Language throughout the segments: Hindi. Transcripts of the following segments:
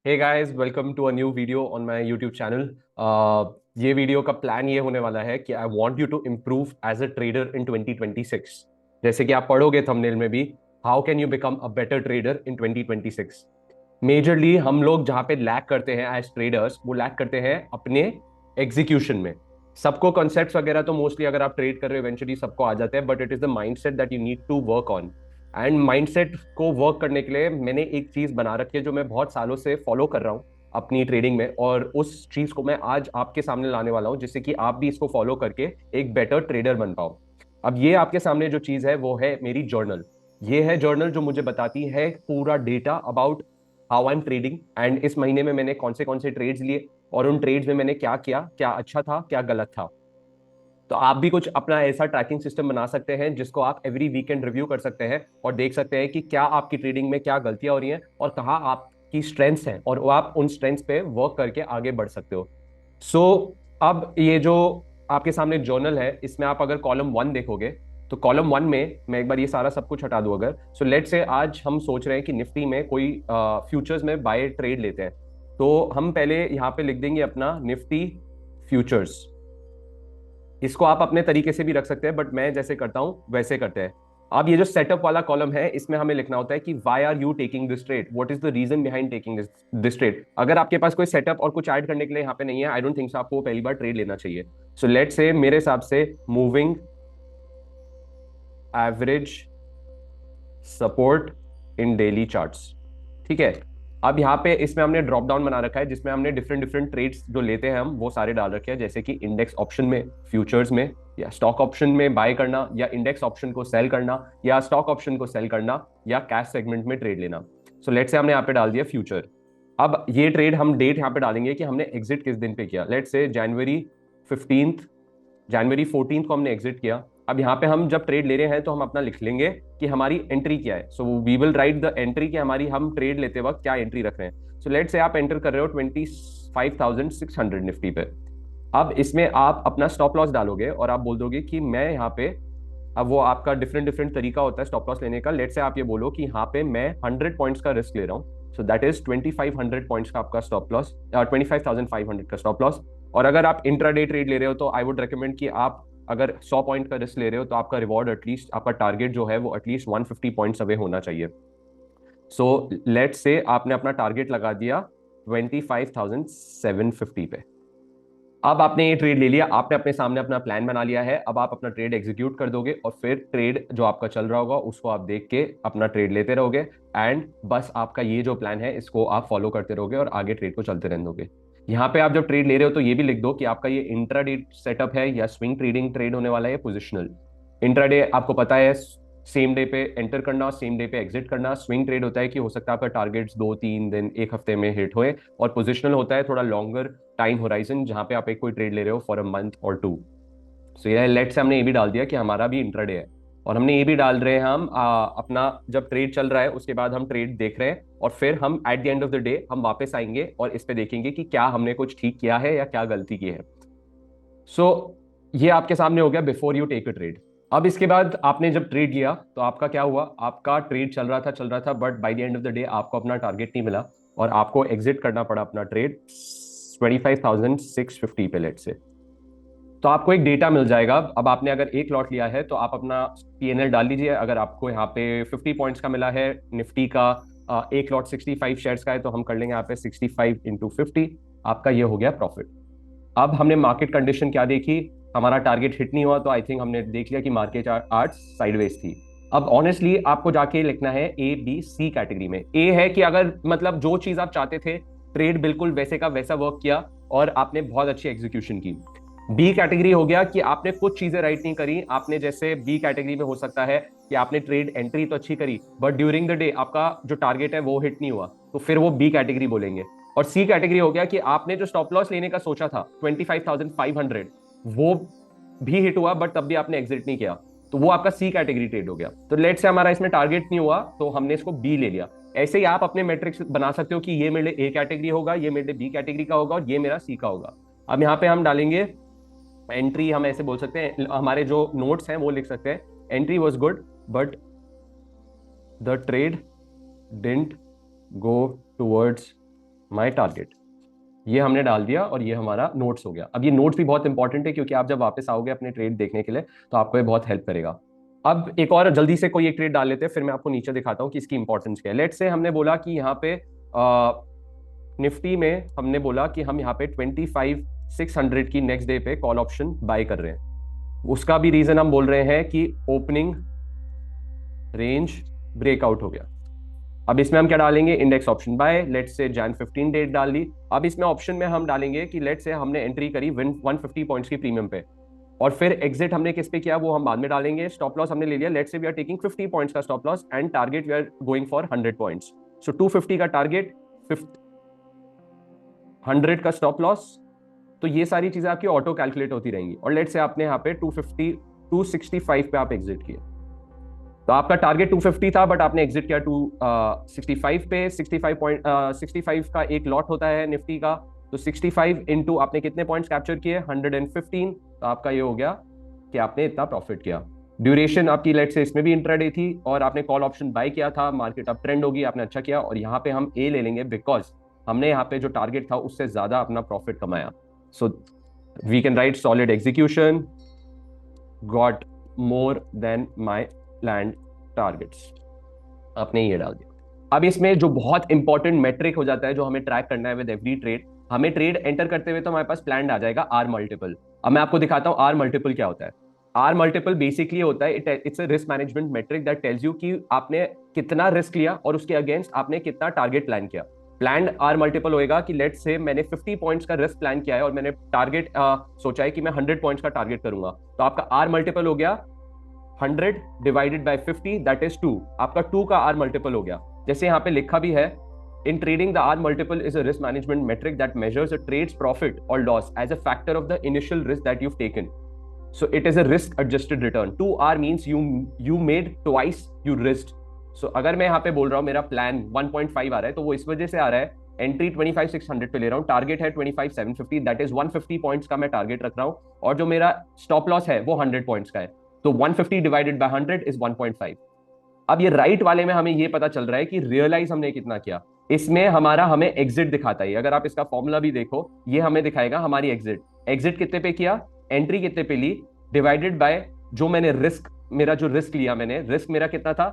Hey guys, welcome to a new video on my YouTube channel. ये वीडियो का प्लान ये होने वाला है कि I want you to improve as a trader in 2026। जैसे कि आप पढ़ोगे थंबनेल में भी, how can you become a better trader in 2026। Majorly हम लोग जहाँ पे लैक करते हैं एज ट्रेडर्स, वो लैक करते हैं अपने एग्जीक्यूशन में। सबको कॉन्सेप्ट्स वगैरह तो मोस्टली अगर आप ट्रेड कर रहे हो इवेंचुअली सबको आ जाते हैं, but it is the mindset that you need to work on. And mindset को वर्क करने के लिए मैंने एक चीज बना रखी है जो मैं बहुत सालों से फॉलो कर रहा हूँ अपनी ट्रेडिंग में, और उस चीज को मैं आज आपके सामने लाने वाला हूँ जिससे कि आप भी इसको फॉलो करके एक बेटर ट्रेडर बन पाओ। अब ये आपके सामने जो चीज है वो है मेरी जर्नल। ये है जर्नल जो मुझे बताती है पूरा data about how I am trading, and इस महीने में मैंने कौन से ट्रेड्स लिए और उन ट्रेड्स में मैंने क्या किया, क्या अच्छा था क्या गलत था। तो आप भी कुछ अपना ऐसा ट्रैकिंग सिस्टम बना सकते हैं जिसको आप एवरी वीकेंड रिव्यू कर सकते हैं और देख सकते हैं कि क्या आपकी ट्रेडिंग में क्या गलतियां हो रही हैं और कहाँ आपकी स्ट्रेंथ्स हैं, और वो आप उन स्ट्रेंथ्स पे वर्क करके आगे बढ़ सकते हो। सो अब ये जो आपके सामने जर्नल है, इसमें आप अगर कॉलम 1 देखोगे तो कॉलम 1 में मैं एक बार ये सारा सब कुछ हटा दूं अगर, सो लेट से आज हम सोच रहे हैं कि निफ्टी में कोई फ्यूचर्स में बाय ट्रेड लेते हैं। तो हम पहले यहाँ पे लिख देंगे अपना निफ्टी फ्यूचर्स। इसको आप अपने तरीके से भी रख सकते हैं, बट मैं जैसे करता हूं वैसे करते हैं। अब ये जो सेटअप वाला कॉलम है इसमें हमें लिखना होता है कि why are you taking this trade, what is the reason behind taking this trade. अगर आपके पास कोई सेटअप और कुछ ऐड करने के लिए यहाँ पे नहीं है, आई डोंट थिंक सो आपको पहली बार ट्रेड लेना चाहिए। सो लेट्स से मेरे हिसाब से moving average support in daily charts, ठीक है। अब यहाँ पे इसमें हमने ड्रॉप डाउन बना रखा है जिसमें हमने डिफरेंट डिफरेंट ट्रेड्स जो लेते हैं हम वो सारे डाल रखे हैं, जैसे कि इंडेक्स ऑप्शन में, फ्यूचर्स में, या स्टॉक ऑप्शन में बाय करना, या इंडेक्स ऑप्शन को सेल करना, या स्टॉक ऑप्शन को सेल करना, या कैश सेगमेंट में ट्रेड लेना। सो लेट्स से हमने यहाँ पे डाल दिया फ्यूचर। अब ये ट्रेड हम डेट यहाँ पे डालेंगे कि हमने एग्जिट किस दिन पे किया। लेट्स से जनवरी 15, जनवरी 14 को हमने एग्जिट किया। अब यहाँ पे हम जब ट्रेड ले रहे हैं तो हम अपना लिख लेंगे कि हमारी एंट्री क्या है। So we will write the entry कि हमारी हम ट्रेड लेते वक्त क्या एंट्री रख रहे हैं। सो लेट से आप एंटर कर रहे हो 25,600 निफ्टी पे। अब इसमें आप अपना स्टॉप लॉस डालोगे और आप बोल दोगे कि मैं यहाँ पे, अब वो आपका डिफरेंट डिफरेंट तरीका होता है स्टॉप लॉस लेने का। लेट से आप ये बोलो कि यहाँ पे मैं 100 पॉइंट्स का रिस्क ले रहा हूँ, सो दैट इज 2500 पॉइंट्स का आपका स्टॉप लॉस, 25,500 का स्टॉप लॉस। और अगर आप इंट्राडे ट्रेड ले रहे हो तो आई वुड रिकमेंड कि आप अगर 100 पॉइंट का रिस्क ले रहे हो तो आपका रिवॉर्ड एटलीस्ट, आपका टारगेट जो है वो एटलीस्ट 150 पॉइंट्स अवे होना चाहिए। सो लेट से आपने अपना टारगेट लगा दिया 25,750 पे। अब आपने ये ट्रेड ले लिया, आपने अपने सामने अपना प्लान बना लिया है, अब आप अपना ट्रेड एग्जीक्यूट कर दोगे और फिर ट्रेड जो आपका चल रहा होगा उसको आप देख के अपना ट्रेड लेते रहोगे। एंड बस आपका ये जो प्लान है इसको आप फॉलो करते रहोगे और आगे ट्रेड को चलते रहने दोगे। यहाँ पे आप जब ट्रेड ले रहे हो तो ये भी लिख दो कि आपका ये इंट्राडे सेटअप है या स्विंग ट्रेडिंग ट्रेड होने वाला है, पोजिशनल। इंट्राडे आपको पता है सेम डे पे एंटर करना, सेम डे पे एग्जिट करना। स्विंग ट्रेड होता है कि हो सकता है आपका टारगेट्स 2-3 दिन, एक हफ्ते में हिट होए। और पोजिशनल होता है थोड़ा लॉन्गर टाइम होराइजन, जहां पे आप एक कोई ट्रेड ले रहे हो फॉर अ मंथ और टू। सो ये लेट से हमने ये भी डाल दिया कि हमारा भी इंट्राडे है, और हमने ये भी डाल रहे हैं हम अपना जब ट्रेड चल रहा है उसके बाद हम ट्रेड देख रहे हैं, और फिर हम at the end of the day हम वापस आएंगे और इस पे देखेंगे कि क्या हमने कुछ ठीक किया है या क्या गलती की है। सो ये आपके सामने हो गया before you take a trade. अब इसके बाद आपने जब ट्रेड लिया तो आपका क्या हुआ, आपका ट्रेड चल रहा था but by the end of the day आपको अपना टारगेट नहीं मिला और आपको एग्जिट करना पड़ा अपना ट्रेड 25,650 पे लेट से। तो आपको एक डेटा मिल जाएगा। अब आपने अगर एक लॉट लिया है तो आप अपना पीएनएल डाल लीजिए। अगर आपको यहाँ पे 50 पॉइंट्स का मिला है निफ्टी का, एक लॉट 65 शेयर्स का है, तो हम कर लेंगे यहाँ पे 65 × 50, आपका ये हो गया प्रॉफिट। अब हमने मार्केट कंडीशन क्या देखी, हमारा टारगेट हिट नहीं हुआ तो आई थिंक हमने देख लिया कि मार्केट आज साइडवेज थी। अब ऑनेस्टली आपको जाके लिखना है ए बी सी कैटेगरी में। ए है कि अगर मतलब जो चीज आप चाहते थे ट्रेड बिल्कुल वैसे का वैसा वर्क किया और आपने बहुत अच्छी एग्जीक्यूशन की। बी कैटेगरी हो गया कि आपने कुछ चीजें राइट नहीं करी, आपने जैसे बी कैटेगरी में हो सकता है कि आपने ट्रेड एंट्री तो अच्छी करी बट ड्यूरिंग द डे आपका जो टारगेट है वो हिट नहीं हुआ, तो फिर वो बी कैटेगरी बोलेंगे। और सी कैटेगरी हो गया कि आपने जो स्टॉप लॉस लेने का सोचा था 25,500, वो भी हिट हुआ बट तब भी आपने एग्जिट नहीं किया, तो वो आपका सी कैटेगरी ट्रेड हो गया। तो लेट से हमारा इसमें टारगेट नहीं हुआ तो हमने इसको बी ले लिया। ऐसे ही आप अपने मैट्रिक्स बना सकते हो कि ये मेरे ए कैटेगरी होगा, ये मेरे बी कैटेगरी का होगा और ये मेरा सी का होगा। अब यहाँ पे हम डालेंगे एंट्री, हम ऐसे बोल सकते हैं, हमारे जो नोट्स हैं वो लिख सकते हैं, entry was good but the trade didn't go towards my target, ये हमने डाल दिया और ये हमारा नोट्स हो गया। अब ये नोट्स भी बहुत इंपॉर्टेंट है क्योंकि आप जब वापस आओगे अपने ट्रेड देखने के लिए तो आपको ये बहुत हेल्प करेगा। अब एक और जल्दी से कोई एक ट्रेड डाल लेते हैं, फिर मैं आपको नीचे दिखाता हूं कि इसकी इंपॉर्टेंस क्या है। लेट्स से हमने बोला कि यहाँ पे निफ्टी में हमने बोला कि हम यहाँ पे 25,600 की नेक्स्ट डे पे कॉल ऑप्शन बाय कर रहे हैं। उसका भी रीजन हम बोल रहे हैं कि ओपनिंग रेंज ब्रेकआउट हो गया। अब इसमें हम क्या डालेंगे, index option buy, let's say Jain 15 date डाल दी। अब इसमें ऑप्शन में हम डालेंगे कि लेट्स से हमने एंट्री करी 150 पॉइंट्स की प्रीमियम पे, और फिर एग्जिट हमने किस पे किया वो हम बाद में डालेंगे। स्टॉप लॉस हमने ले लिया, let's say we are taking 50 points का stop loss and target we are going for 100 points. So 250 का टारगेट, 100 का स्टॉप लॉस। तो ये सारी चीजें आपकी ऑटो कैलकुलेट होती रहेंगी। और लेट्स से आपने यहाँ पे 265 पे आप एग्जिट किए, तो आपका टारगेट 250 था बट आपने एग्जिट किया 265 पे। 65 का एक लॉट होता है निफ्टी का, तो 65 इंटू आपने कितने पॉइंट्स कैप्चर किए, 115। तो आपका ये हो गया कि आपने इतना प्रॉफिट किया। ड्यूरेशन आपकी लेट से इसमें भी इंट्राडे थी और आपने कॉल ऑप्शन बाय किया था, मार्केट अब ट्रेंड होगी, आपने अच्छा किया। और यहाँ पे हम ए ले लेंगे बिकॉज हमने यहाँ पे जो टारगेट था उससे ज्यादा अपना प्रॉफिट कमाया। So we can write solid execution got more than my planned targets, आपने ये डाल दिया। अब इसमें जो बहुत इंपॉर्टेंट मेट्रिक हो जाता है जो हमें ट्रैक करना है विद एवरी ट्रेड, हमें ट्रेड एंटर करते हुए तो हमारे पास प्लान आ जाएगा आर मल्टीपल। अब मैं आपको दिखाता हूं आर मल्टीपल क्या होता है। आर मल्टीपल बेसिकली होता है it's a risk management metric that tells you कि आपने कितना रिस्क लिया और उसके अगेंस्ट आपने कितना टारगेट प्लान किया। प्लान आर मल्टीपल होएगा कि लेट्स से मैंने 50 पॉइंट्स का रिस्क प्लान किया है और मैंने टारगेट सोचा है कि मैं 100 पॉइंट्स का टारगेट करूंगा, तो आपका आर मल्टीपल हो गया 100 डिवाइडेड बाय 50 दैट इज 2। आपका 2 का आर मल्टीपल हो गया। जैसे यहाँ पे लिखा भी है, in trading the R multiple is a risk management metric that measures a trade's profit और loss as a factor of the initial risk that you've taken. So it is a risk adjusted return. 2R means you made twice you risked. So अगर मैं यहाँ पे बोल रहा हूँ मेरा प्लान 1.5 आ रहा है तो वो इस वजह से आ रहा है, एंट्री 25,600 पे ले रहा हूँ, टारगेट है 25,750, दैट इज 150 पॉइंट्स का मैं टारगेट रख रहा हूँ, और जो मेरा स्टॉप लॉस है वो 100 पॉइंट्स का है। तो 150 डिवाइडेड बाय 100 इज 1.5। अब ये राइट वाले में हमें ये पता चल रहा है कि रियलाइज हमने कितना किया। इसमें हमारा हमें एग्जिट दिखाता है, अगर आप इसका फॉर्मूला भी देखो ये हमें दिखाएगा हमारी एग्जिट कितने पे किया, एंट्री कितने पे ली, डिवाइडेड बाय जो मैंने रिस्क, मेरा जो रिस्क लिया मैंने, रिस्क मेरा कितना था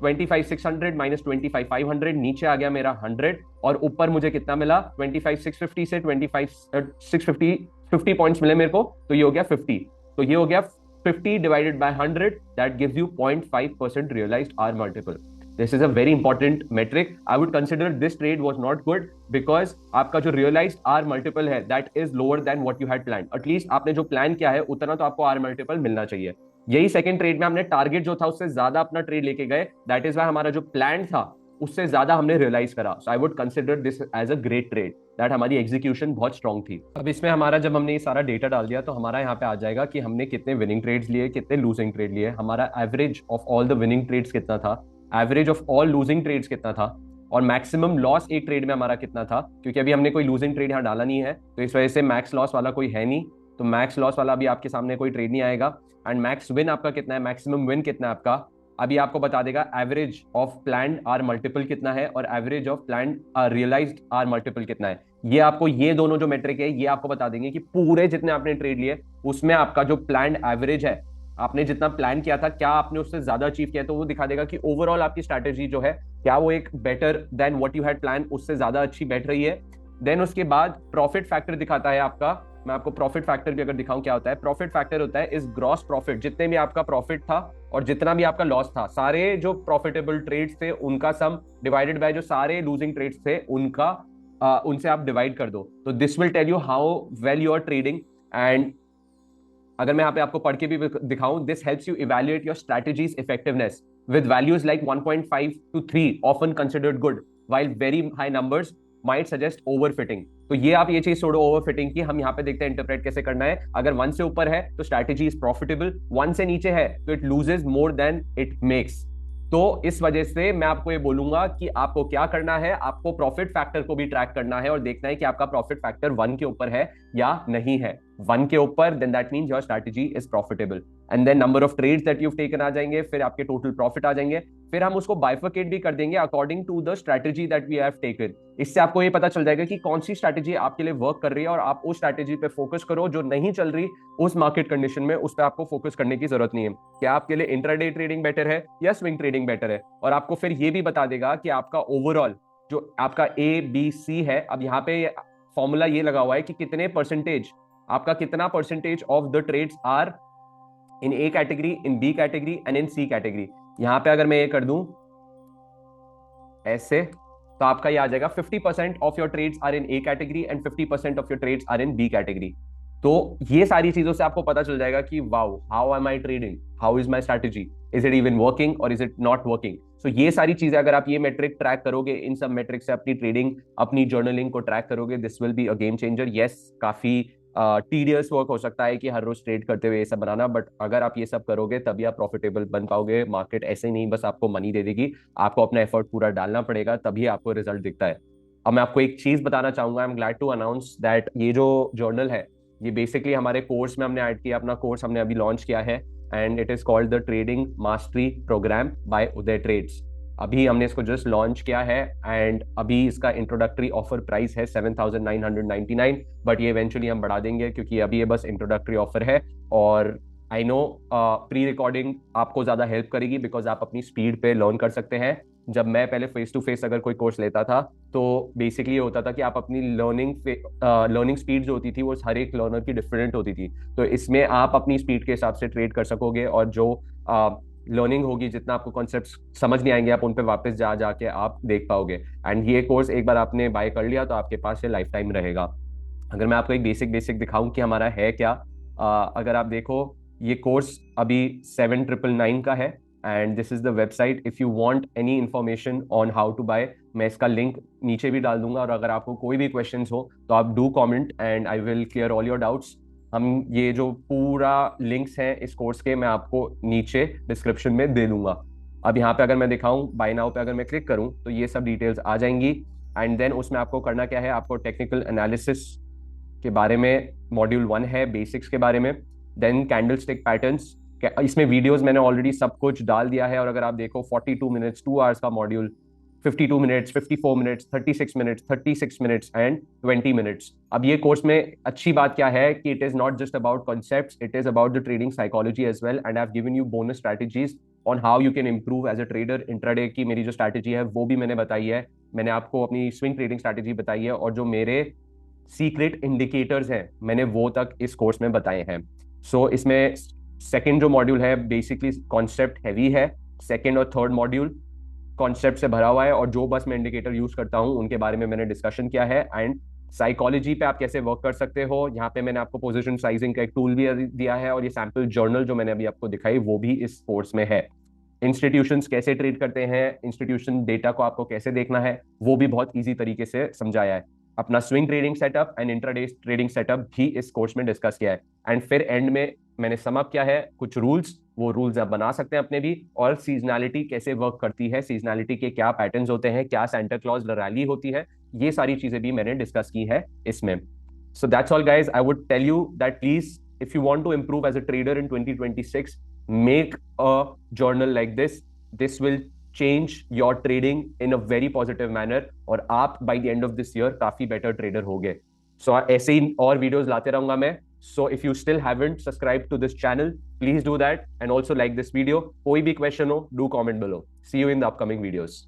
25,600 माइनस 25,500, नीचे आ गया मेरा 100, और ऊपर मुझे कितना मिला 25,650 से 25,650 50 पॉइंट्स मिले मेरे को, तो ये हो गया 50। तो ये हो गया 50 divided by 100 that gives you 0.5% realized R multiple. This is a very important metric. I would consider this trade was not good because आपका जो realized R multiple है that is lower than what you had planned. At least आपने जो प्लान किया है उतना तो आपको R multiple मिलना चाहिए। यही सेकंड ट्रेड में हमने टारगेट जो था उससे ज्यादा अपना ट्रेड लेके गए, दैट इज वाई हमारा जो प्लान था उससे ज्यादा हमने रियलाइज करा। So I would consider this as a great trade, that हमारी एग्जीक्यूशन बहुत स्ट्रांग थी। अब इसमें हमारा जब हमने ये सारा डेटा डाल दिया तो हमारा यहाँ पे आ जाएगा कि हमने कितने विनिंग ट्रेड्स लिए, कितने लूजिंग ट्रेड लिए, हमारा average of all the winning trades कितना था, average of all losing trades कितना था, और मैक्सिमम लॉस एक ट्रेड में हमारा कितना था। क्योंकि अभी हमने कोई लूजिंग ट्रेड यहाँ डाला नहीं है तो इस वजह से मैक्स लॉस वाला कोई है नहीं, तो मैक्स लॉस वाला भी आपके सामने कोई ट्रेड नहीं आएगा। एंड मैक्स विन आपका कितना है, मैक्सिमम विन कितना है आपका, अभी आपको बता देगा। Average of planned R multiple कितना है और average of planned realised R multiple कितना है, ये आपको, ये दोनों जो मेट्रिक है ये आपको बता देंगे कि पूरे जितने आपने ट्रेड लिए उसमें आपका जो प्लान्ड एवरेज है, आपने जितना प्लान किया था क्या आपने उससे ज्यादा अचीव किया, तो वो दिखा देगा कि ओवरऑल आपकी स्ट्रैटेजी जो है क्या वो एक better than what you had plan, उससे ज्यादा अच्छी बैठ रही है। देन उसके बाद प्रॉफिट फैक्टर दिखाता है आपका। मैं आपको प्रॉफिट फैक्टर भी अगर दिखाऊं क्या होता है, प्रॉफिट फैक्टर होता है इस ग्रॉस प्रॉफिट, जितने भी आपका प्रॉफिट था और जितना भी आपका लॉस था, सारे जो प्रॉफिटेबल ट्रेड्स थे उनका सम डिवाइडेड बाय जो सारे लूजिंग ट्रेड्स थे उनका उनसे आप डिवाइड कर दो, तो this will tell you how well you are trading. And अगर मैं यहाँ पे आपको पढ़ के भी दिखाऊं, this helps you evaluate your strategies effectiveness with values like 1.5 to 3 often considered good while very high numbers might suggest overfitting। तो ये आप ये चीज छोड़ो ओवरफिटिंग की, हम यहाँ पे देखते हैं इंटरप्रेट कैसे करना है। अगर 1 से ऊपर है तो स्ट्रैटेजी इज प्रॉफिटेबल, 1 से नीचे है तो it loses more than it makes. तो इस वजह से मैं आपको ये बोलूंगा कि आपको क्या करना है, आपको प्रॉफिट फैक्टर को भी ट्रैक करना है और देखना है कि आपका प्रॉफिट फैक्टर 1 के ऊपर है या नहीं है। 1 के ऊपर then that means your strategy is profitable, and then number of trades that you taken आ जाएंगे, फिर आपके टोटल प्रॉफिट आ जाएंगे, फिर हम उसको बाइफरकेट भी कर देंगे according to the strategy that we have taken. इससे आपको ये पता चल जाएगा कि कौन सी स्ट्रैटेजी आपके लिए वर्क कर रही है और आप उस स्ट्रैटेजी पे फोकस करो। जो नहीं चल रही उस मार्केट कंडीशन में, उस पर आपको फोकस करने की जरूरत नहीं है। क्या आपके लिए इंट्राडे ट्रेडिंग बेटर है या स्विंग ट्रेडिंग बेटर है, और आपको फिर ये भी बता देगा कि आपका ओवरऑल जो आपका ABC है, अब यहाँ पे फॉर्मूला ये लगा हुआ है कि कितने परसेंटेज, आपका कितना percentage of the trades are in A category, in B category and in C category. यहां पे अगर मैं ये कर दूं ऐसे, तो आपका ये आ जाएगा 50% of your trades are in A category and 50% of your trades are in B category. तो ये सारी चीजों से आपको पता चल जाएगा कि wow, how am I trading, how is my strategy, is it even working और इज इट नॉट वर्किंग। सो ये सारी चीजें अगर आप ये मेट्रिक ट्रैक करोगे, इन सब मेट्रिक से अपनी ट्रेडिंग, अपनी जर्नलिंग को ट्रैक करोगे, this will be a game changer. Yes, काफी टीडियस वर्क हो सकता है कि हर रोज ट्रेड करते हुए ये सब बनाना, बट अगर आप ये सब करोगे तभी आप प्रॉफिटेबल बन पाओगे। मार्केट ऐसे ही नहीं बस आपको मनी दे देगी, आपको अपना एफर्ट पूरा डालना पड़ेगा, तभी आपको रिजल्ट दिखता है। अब मैं आपको एक चीज बताना चाहूंगा, I am glad to announce that ये जो जर्नल है, ये बेसिकली हमारे कोर्स में हमने ऐड किया, अपना कोर्स हमने अभी लॉन्च किया है, and it is called the trading mastery programme by Uday Trades. अभी हमने इसको जस्ट लॉन्च किया है, एंड अभी इसका इंट्रोडक्टरी ऑफर प्राइस है 7,999, बट ये इवेंचुअली हम बढ़ा देंगे क्योंकि अभी ये बस इंट्रोडक्टरी ऑफर है। और आई नो प्री रिकॉर्डिंग आपको ज्यादा हेल्प करेगी, बिकॉज आप अपनी स्पीड पे लर्न कर सकते हैं। जब मैं पहले फेस टू फेस अगर कोई कोर्स लेता था, तो बेसिकली ये होता था कि आप अपनी लर्निंग स्पीड जो होती थी वो हर एक लर्नर की डिफरेंट होती थी। तो इसमें आप अपनी स्पीड के हिसाब से ट्रेड कर सकोगे, और जो लर्निंग होगी, जितना आपको कॉन्सेप्ट्स समझ नहीं आएंगे, आप उन पे वापस जा जाके आप देख पाओगे। एंड ये कोर्स एक बार आपने बाय कर लिया तो आपके पास ये लाइफ टाइम रहेगा। अगर मैं आपको एक बेसिक दिखाऊं कि हमारा है क्या, अगर आप देखो, ये कोर्स अभी 7,999 का है, and this is the website. If you want any information on how to buy, मैं इसका लिंक नीचे भी डाल दूंगा, और अगर आपको कोई भी क्वेश्चंस हो तो आप do comment and I will clear all your doubts. हम ये जो पूरा लिंक्स हैं इस कोर्स के, मैं आपको नीचे डिस्क्रिप्शन में दे दूंगा। अब यहाँ पे अगर मैं दिखाऊं, बाय नाउ पे अगर मैं क्लिक करूं तो ये सब डिटेल्स आ जाएंगी, एंड देन उसमें आपको करना क्या है, आपको टेक्निकल एनालिसिस के बारे में मॉड्यूल 1 है, बेसिक्स के बारे में, देन कैंडल स्टिक पैटर्न्स। इसमें वीडियोस मैंने ऑलरेडी सब कुछ डाल दिया है, और अगर आप देखो 42 मिनट्स, 2 आवर्स का module, 52 minutes, 54 minutes, 36 minutes, 36 minutes and 20 minutes. अब ये कोर्स में अच्छी बात क्या है कि it is not just about concepts, it is about the trading psychology as well, and I have given you bonus strategies on how you can improve as a trader. Intraday की मेरी जो स्ट्रैटेजी है वो भी मैंने बताई है, मैंने आपको अपनी स्विंग ट्रेडिंग स्ट्रैटेजी बताई है, और जो मेरे सीक्रेट इंडिकेटर्स हैं मैंने वो तक इस कोर्स में बताए हैं। सो इसमें सेकंड जो मॉड्यूल है बेसिकली कॉन्सेप्ट हैवी है, सेकंड और थर्ड मॉड्यूल कॉन्सेप्ट से भरा हुआ है, और जो बस मैं इंडिकेटर यूज करता हूं उनके बारे में मैंने डिस्कशन किया है, एंड साइकोलॉजी पे आप कैसे वर्क कर सकते हो। यहाँ पे मैंने आपको पोजीशन साइजिंग का एक टूल भी दिया है, और ये सैंपल जर्नल जो मैंने अभी आपको दिखाई वो भी इस कोर्स में है। इंस्टीट्यूशंस कैसे ट्रेड करते हैं, इंस्टीट्यूशन डेटा को आपको कैसे देखना है, वो भी बहुत इजी तरीके से समझाया है। अपना swing trading setup and intraday trading setup भी इस कोर्स में डिस्कस किया है, एंड फिर एंड में मैंने सम अप किया है कुछ रूल्स, वो रूल्स आप बना सकते हैं अपने भी, और सीजनैलिटी कैसे वर्क करती है, सीजनैलिटी के क्या पैटर्न्स होते हैं, क्या सेंटर क्लॉज रैली होती है, ये सारी चीजें भी मैंने डिस्कस की है इसमें। So that's all guys, I would tell you that please if you want to improve as a trader in 2026, make a journal like this. This will change your trading in a very positive manner, और आप by the end of this year काफी better trader होगे। So ऐसे ही और वीडियोस लाते रहूंगा मैं। So if you still haven't subscribed to this channel, please do that, and also like this video. कोई भी क्वेश्चन हो, do comment below. See you in the upcoming videos.